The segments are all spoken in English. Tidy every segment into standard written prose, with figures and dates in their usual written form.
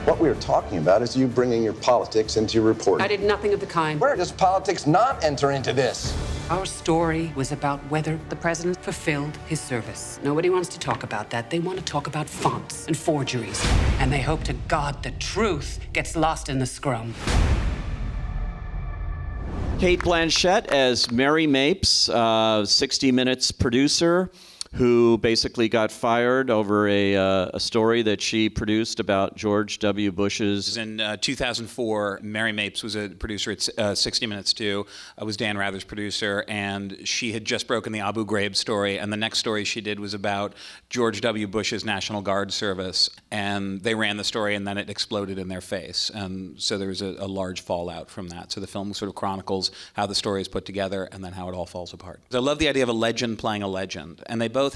What we are talking about is you bringing your politics into your reporting. I did nothing of the kind. Where does politics not enter into this? Our story was about whether the president fulfilled his service. Nobody wants to talk about that. They want to talk about fonts and forgeries. And they hope to God the truth gets lost in the scrum. Cate Blanchett as Mary Mapes, 60 Minutes producer, who basically got fired over a story that she produced about George W. Bush's. In 2004, Mary Mapes was a producer at 60 Minutes too. I was Dan Rather's producer, and she had just broken the Abu Ghraib story, and the next story she did was about George W. Bush's National Guard service, and they ran the story, and then it exploded in their face, and so there was a large fallout from that. So the film sort of chronicles how the story is put together and then how it all falls apart. I love the idea of a legend playing a legend, and they both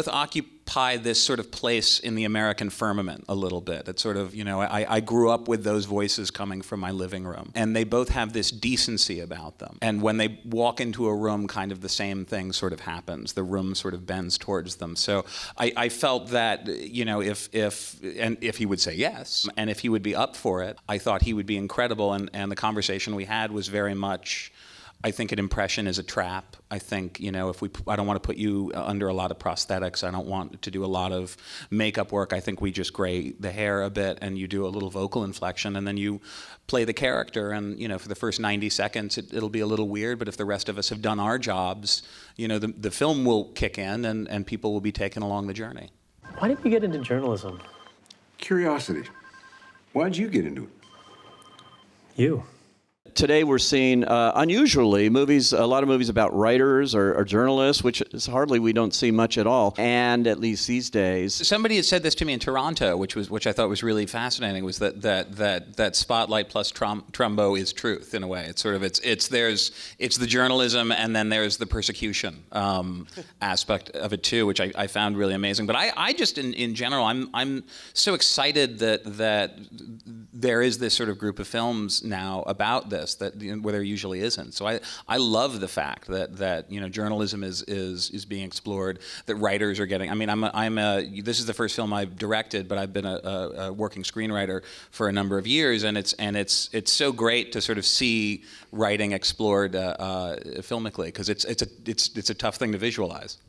occupy this sort of place in the American firmament a little bit. It's sort of, I grew up with those voices coming from my living room, and they both have this decency about them. And when they walk into a room, kind of the same thing sort of happens. The room sort of bends towards them. So I felt that, if he would say yes, and if he would be up for it, I thought he would be incredible. And the conversation we had was very much, I think an impression is a trap. I think, I don't want to put you under a lot of prosthetics. I don't want to do a lot of makeup work. I think we just gray the hair a bit, and you do a little vocal inflection, and then you play the character. And, for the first 90 seconds, it'll be a little weird, but if the rest of us have done our jobs, the film will kick in, and people will be taken along the journey. Why did you get into journalism? Curiosity. Why'd you get into it? You. Today we're seeing, unusually, a lot of movies about writers or journalists, which is we don't see much at all, and at least these days. Somebody had said this to me in Toronto, which I thought was really fascinating, was that spotlight plus Trumbo is truth in a way. It's sort of it's the journalism, and then there's the persecution aspect of it too, which I found really amazing. But I just in general, I'm so excited that there is this sort of group of films now about this where there usually isn't. So I love the fact that journalism is being explored, that writers are getting. I mean, this is the first film I've directed, but I've been a working screenwriter for a number of years, and it's so great to sort of see writing explored filmically, because it's a tough thing to visualize.